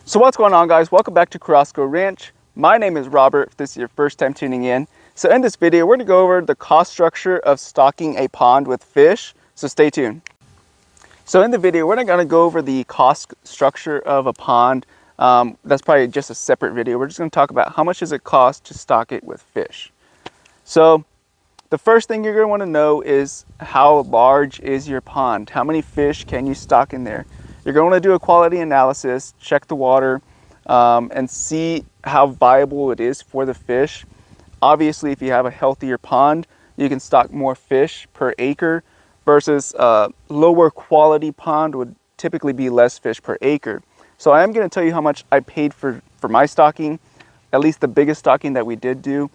So what's going on, guys? Welcome back to Carrasco Ranch. My name is Robert, if this is your first time tuning in. So in this video, we're gonna go over the cost structure of stocking a pond with fish. So stay tuned. So in the video, we're not gonna go over the cost structure of a pond. That's probably just a separate video. We're just gonna talk about how much does it cost to stock it with fish. So the first thing you're gonna wanna know is how large is your pond? How many fish can you stock in there? You're going to do a quality analysis, check the water, and see how viable it is for the fish. Obviously, if you have a healthier pond, you can stock more fish per acre versus a lower quality pond would typically be less fish per acre. So I am going to tell you how much I paid for my stocking, at least the biggest stocking that we did do.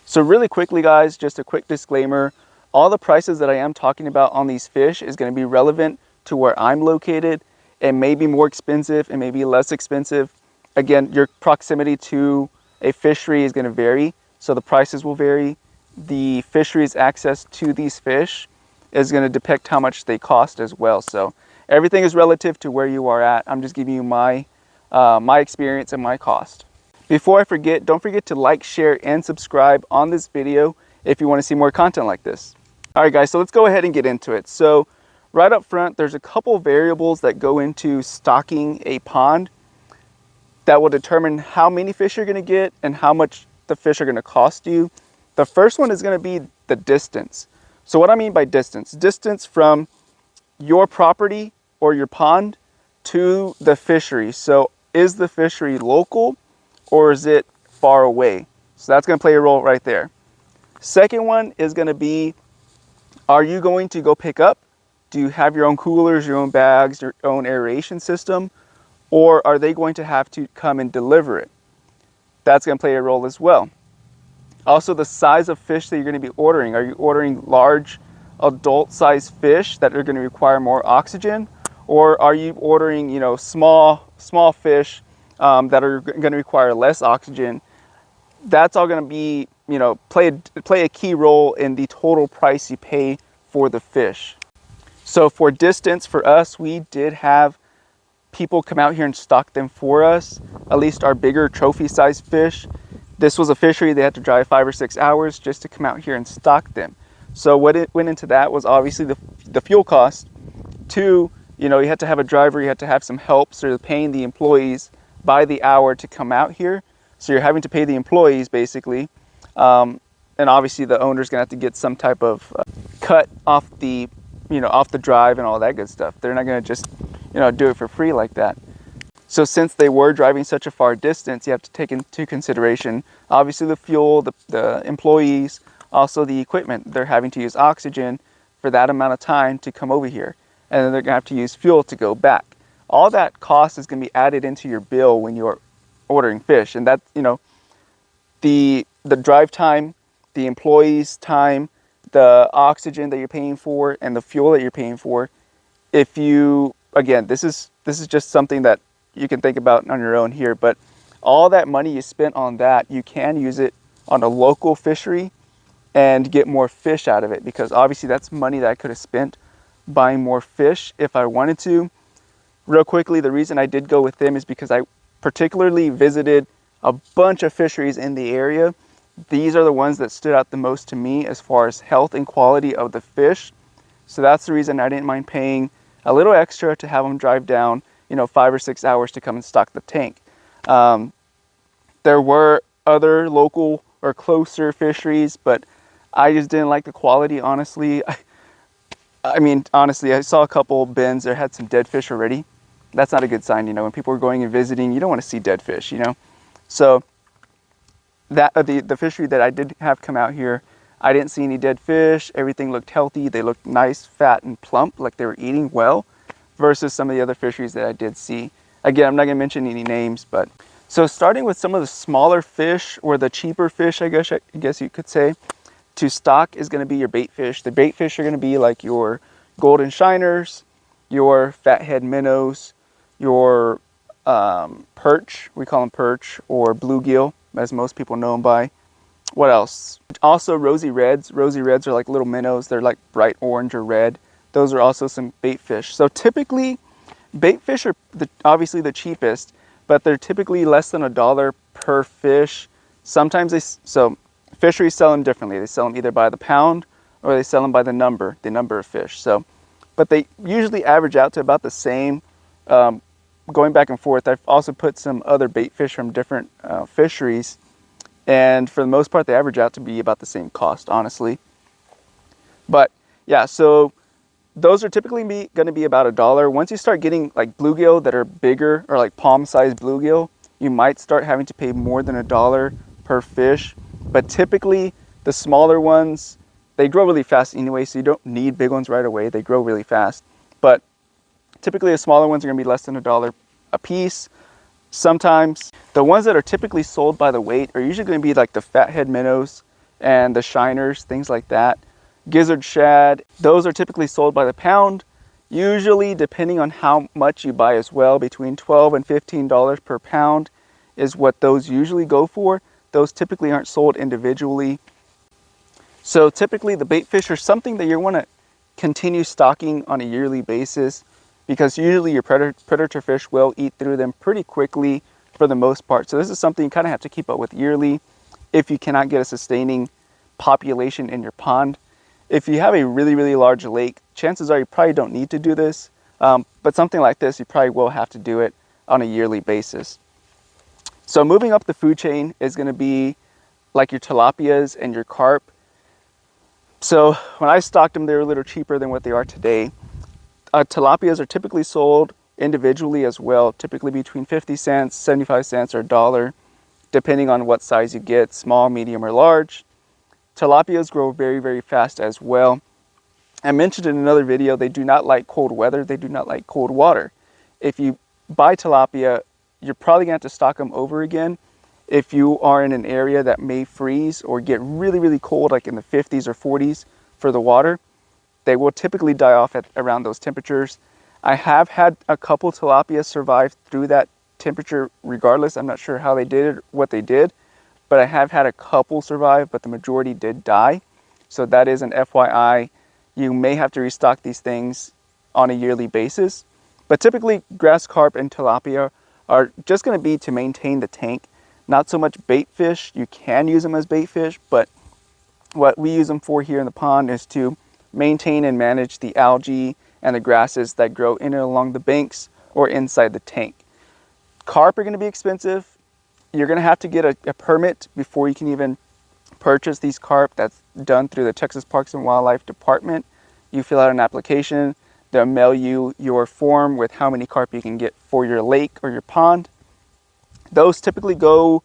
So really quickly, guys, just a quick disclaimer. All the prices that I am talking about on these fish is going to be relevant to where I'm located. It may be more expensive, it may be less expensive. Again, your proximity to a fishery is going to vary, so the prices will vary. The fishery's access to these fish is going to depict how much they cost as well. So everything is relative to where you are at. I'm just giving you my experience and my cost. Before I forget, don't forget to like, share, and subscribe on this video if you want to see more content like this. All right, guys, so let's go ahead and get into it. So right up front, there's a couple variables that go into stocking a pond that will determine how many fish you're going to get and how much the fish are going to cost you. The first one is going to be the distance. So what I mean by distance, distance from your property or your pond to the fishery. So is the fishery local or is it far away? So that's going to play a role right there. Second one is going to be, are you going to go pick up? Do you have your own coolers, your own bags, your own aeration system? Or are they going to have to come and deliver it? That's going to play a role as well. Also, the size of fish that you're going to be ordering. Are you ordering large adult-sized fish that are going to require more oxygen? Or are you ordering, small fish that are going to require less oxygen? That's all going to be, play a key role in the total price you pay for the fish. So for distance, for us, we did have people come out here and stock them for us, at least our bigger trophy sized fish. This was a fishery, they had to drive 5 or 6 hours just to come out here and stock them. So what it went into that was obviously the fuel cost. Two, you had to have a driver, you had to have some help, so you're paying the employees by the hour to come out here. So you're having to pay the employees basically. And obviously the owner's gonna have to get some type of cut off the off the drive and all that good stuff. They're not going to just, do it for free like that. So since they were driving such a far distance, you have to take into consideration, obviously the fuel, the employees, also the equipment. They're having to use oxygen for that amount of time to come over here. And then they're going to have to use fuel to go back. All that cost is going to be added into your bill when you're ordering fish. And that, the drive time, the employees' time, the oxygen that you're paying for and the fuel that you're paying for. If you, again, this is just something that you can think about on your own here, but all that money you spent on that, you can use it on a local fishery and get more fish out of it, because obviously that's money that I could have spent buying more fish if I wanted to. Real quickly, the reason I did go with them is because I particularly visited a bunch of fisheries in the area. These are the ones that stood out the most to me as far as health and quality of the fish. So that's the reason I didn't mind paying a little extra to have them drive down, 5 or 6 hours to come and stock the tank. There were other local or closer fisheries, but I just didn't like the quality, honestly. Honestly, I saw a couple bins that had some dead fish already. That's not a good sign, when people are going and visiting, you don't want to see dead fish, So that the fishery that I did have come out here, I didn't see any dead fish. Everything looked healthy. They looked nice, fat, and plump, like they were eating well, versus some of the other fisheries that I did see. Again, I'm not going to mention any names, but so starting with some of the smaller fish or the cheaper fish, I guess you could say, to stock is going to be your bait fish. The bait fish are going to be like your golden shiners, your fathead minnows, your perch, we call them perch, or bluegill, as most people know them by. What else? Also rosy reds. Rosy reds are like little minnows. They're like bright orange or red. Those are also some bait fish. So typically Bait fish are obviously the cheapest, but they're typically less than $1 per fish. Sometimes so fisheries sell them differently. They sell them either by the pound or they sell them by the number of fish. So, but they usually average out to about the same. Going back and forth, I've also put some other bait fish from different fisheries, and for the most part, they average out to be about the same cost, honestly. But yeah, so those are typically going to be about $1. Once you start getting like bluegill that are bigger, or like palm-sized bluegill, you might start having to pay more than $1 per fish. But typically, the smaller ones, they grow really fast anyway, so you don't need big ones right away. They grow really fast. But typically, the smaller ones are going to be less than $1 a piece. Sometimes the ones that are typically sold by the weight are usually going to be like the fathead minnows and the shiners, things like that. Gizzard shad, those are typically sold by the pound, usually depending on how much you buy as well. Between $12 and $15 per pound is what those usually go for. Those typically aren't sold individually. So typically the bait fish are something that you want to continue stocking on a yearly basis, because usually your predator fish will eat through them pretty quickly for the most part. So this is something you kind of have to keep up with yearly if you cannot get a sustaining population in your pond. If you have a really, really large lake, chances are you probably don't need to do this. But something like this, you probably will have to do it on a yearly basis. So moving up the food chain is going to be like your tilapias and your carp. So when I stocked them, they were a little cheaper than what they are today. Tilapias are typically sold individually as well, typically between 50 cents, 75 cents, or $1, depending on what size you get, small, medium, or large. Tilapias grow very, very fast as well. I mentioned in another video, they do not like cold weather. They do not like cold water. If you buy tilapia, you're probably going to have to stock them over again if you are in an area that may freeze or get really, really cold, like in the 50s or 40s for the water. They will typically die off at around those temperatures. I have had a couple tilapia survive through that temperature regardless. I'm not sure how they did it, what they did, but I have had a couple survive, but the majority did die. So that is an FYI. You may have to restock these things on a yearly basis. But typically grass carp and tilapia are just going to be to maintain the tank. Not so much bait fish. You can use them as bait fish, but what we use them for here in the pond is to maintain and manage the algae and the grasses that grow in and along the banks or inside the tank. Carp are going to be expensive. You're going to have to get a permit before you can even purchase these carp. That's done through the Texas Parks and Wildlife Department. You fill out an application. They'll mail you your form with how many carp you can get for your lake or your pond. Those typically go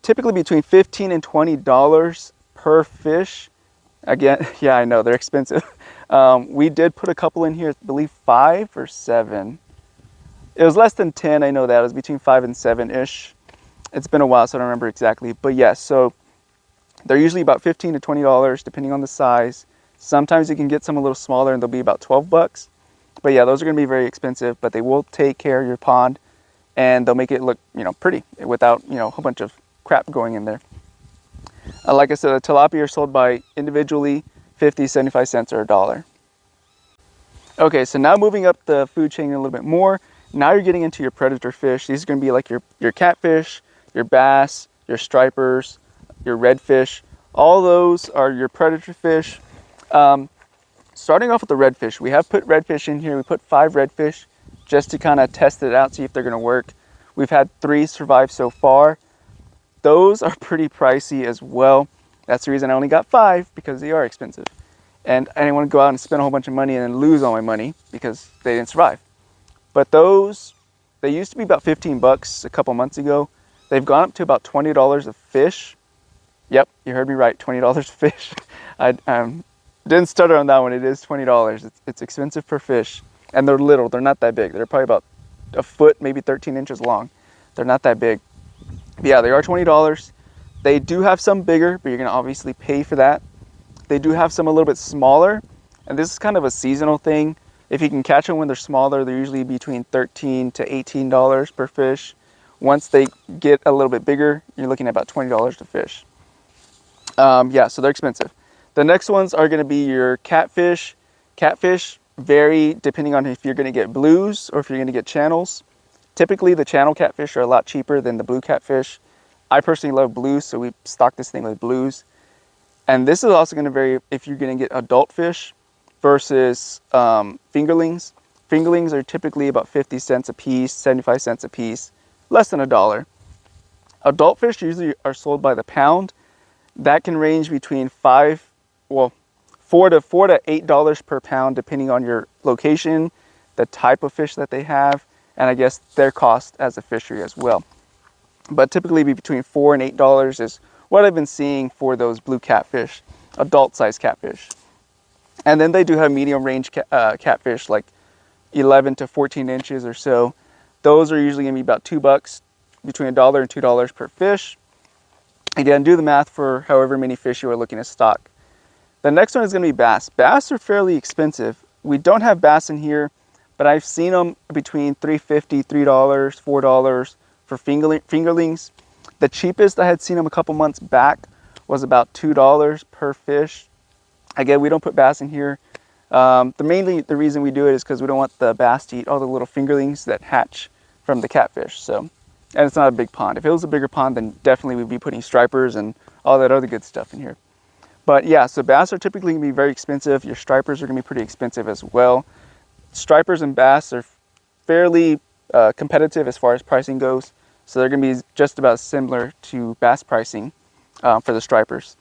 between $15 and $20 per fish. Again, yeah, I know they're expensive. We did put a couple in here, I believe 5 or 7. It was less than 10, I know that. It was between 5 and 7-ish. It's been a while, so I don't remember exactly. But yes, so they're usually about $15 to $20, depending on the size. Sometimes you can get some a little smaller and they'll be about 12 bucks. But yeah, those are going to be very expensive, but they will take care of your pond and they'll make it look, pretty without, a whole bunch of crap going in there. Like I said, the tilapia are sold by individually, 50, 75 cents, or $1. Okay, so now moving up the food chain a little bit more, now you're getting into your predator fish. These are going to be like your catfish, your bass, your stripers, your redfish. All those are your predator fish. Starting off with the redfish, we have put redfish in here. We put 5 redfish just to kind of test it out, see if they're going to work. We've had 3 survive so far. Those are pretty pricey as well. That's the reason I only got 5, because they are expensive. And I didn't want to go out and spend a whole bunch of money and then lose all my money because they didn't survive. But those, they used to be about 15 bucks a couple months ago. They've gone up to about $20 a fish. Yep, you heard me right, $20 a fish. I didn't stutter on that one. It is $20. It's expensive per fish. And they're little, they're not that big. They're probably about a foot, maybe 13 inches long. They're not that big. But yeah, they are $20. They do have some bigger, but you're gonna obviously pay for that. They do have some a little bit smaller, and this is kind of a seasonal thing. If you can catch them when they're smaller, they're usually between $13 to $18 per fish. Once they get a little bit bigger, you're looking at about $20 a fish. Yeah, so they're expensive. The next ones are gonna be your catfish. Catfish, vary depending on if you're going to get blues or if you're going to get channels. Typically the channel catfish are a lot cheaper than the blue catfish. I personally love blues, so we stock this thing with blues. And this is also going to vary if you're going to get adult fish versus fingerlings. Fingerlings are typically about 50 cents a piece, 75 cents a piece, less than $1. Adult fish usually are sold by the pound. That can range between $4 to $8 per pound, depending on your location, the type of fish that they have, and I guess their cost as a fishery as well. But typically between $4 and $8 is what I've been seeing for those blue catfish, adult size catfish. And then they do have medium range catfish, like 11 to 14 inches or so. Those are usually gonna be about $2, between $1 and $2 per fish. Again, do the math for however many fish you are looking to stock. The next one is gonna be bass. Bass are fairly expensive. We don't have bass in here, but I've seen them between $3.50, $3, $4 for fingerlings. The cheapest I had seen them a couple months back was about $2 per fish. Again, we don't put bass in here. The reason we do it is because we don't want the bass to eat all the little fingerlings that hatch from the catfish. So, and it's not a big pond. If it was a bigger pond, then definitely we'd be putting stripers and all that other good stuff in here. But yeah, so bass are typically gonna be very expensive. Your stripers are gonna be pretty expensive as well. Stripers and bass are fairly competitive as far as pricing goes. So they're gonna be just about similar to bass pricing for the stripers.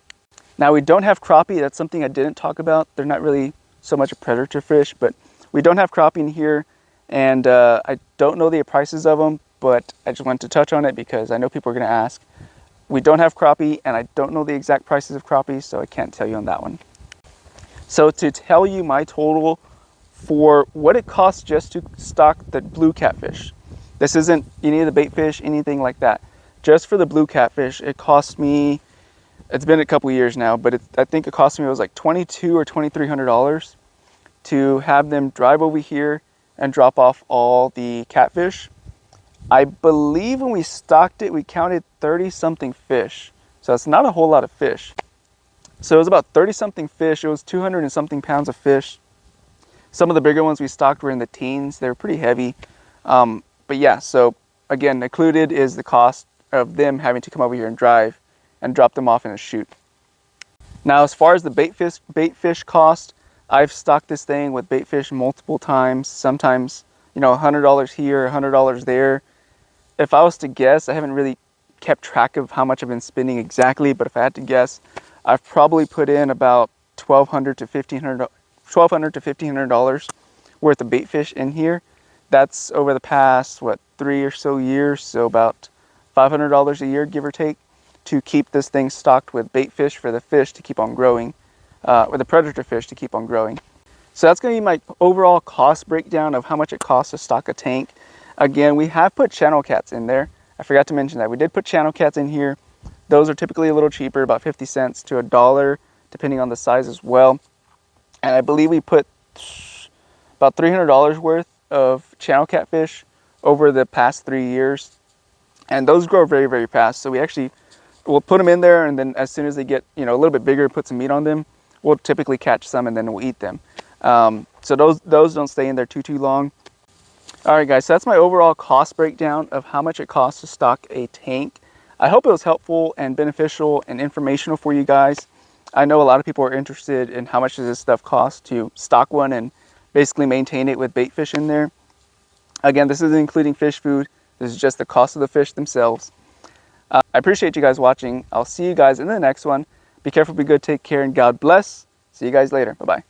Now we don't have crappie. That's something I didn't talk about. They're not really so much a predator fish, but we don't have crappie in here. And I don't know the prices of them, but I just wanted to touch on it because I know people are gonna ask. We don't have crappie, and I don't know the exact prices of crappie, so I can't tell you on that one. So to tell you my total for what it costs just to stock the blue catfish, this isn't any of the bait fish, anything like that. Just for the blue catfish, it cost me, it's been a couple years now, but I think it cost me, it was like $2,200 or $2,300 to have them drive over here and drop off all the catfish. I believe when we stocked it, we counted 30 something fish. So it's not a whole lot of fish. So it was about 30 something fish. It was 200 and something pounds of fish. Some of the bigger ones we stocked were in the teens. They were pretty heavy. But yeah, so again, included is the cost of them having to come over here and drive and drop them off in a chute. Now, as far as the bait fish cost, I've stocked this thing with bait fish multiple times, sometimes, you know, $100 here, $100 there. If I was to guess, I haven't really kept track of how much I've been spending exactly, but if I had to guess, I've probably put in about $1,200 to $1,500 worth of bait fish in here. That's over the past, 3 or so years, so about $500 a year, give or take, to keep this thing stocked with bait fish for the fish to keep on growing, with the predator fish to keep on growing. So that's going to be my overall cost breakdown of how much it costs to stock a tank. Again, we have put channel cats in there. I forgot to mention that. We did put channel cats in here. Those are typically a little cheaper, about 50 cents to $1, depending on the size as well. And I believe we put about $300 worth of channel catfish over the past 3 years. And those grow very, very fast. So we'll put them in there, and then as soon as they get, you know, a little bit bigger, put some meat on them, we'll typically catch some and then we'll eat them. So those don't stay in there too long. All right, guys, so that's my overall cost breakdown of how much it costs to stock a tank. I hope it was helpful and beneficial and informational for you guys. I know a lot of people are interested in how much does this stuff cost to stock one and basically maintain it with bait fish in there. Again, this isn't including fish food. This is just the cost of the fish themselves. I appreciate you guys watching. I'll see you guys in the next one. Be careful, be good, take care, and God bless. See you guys later. Bye-bye.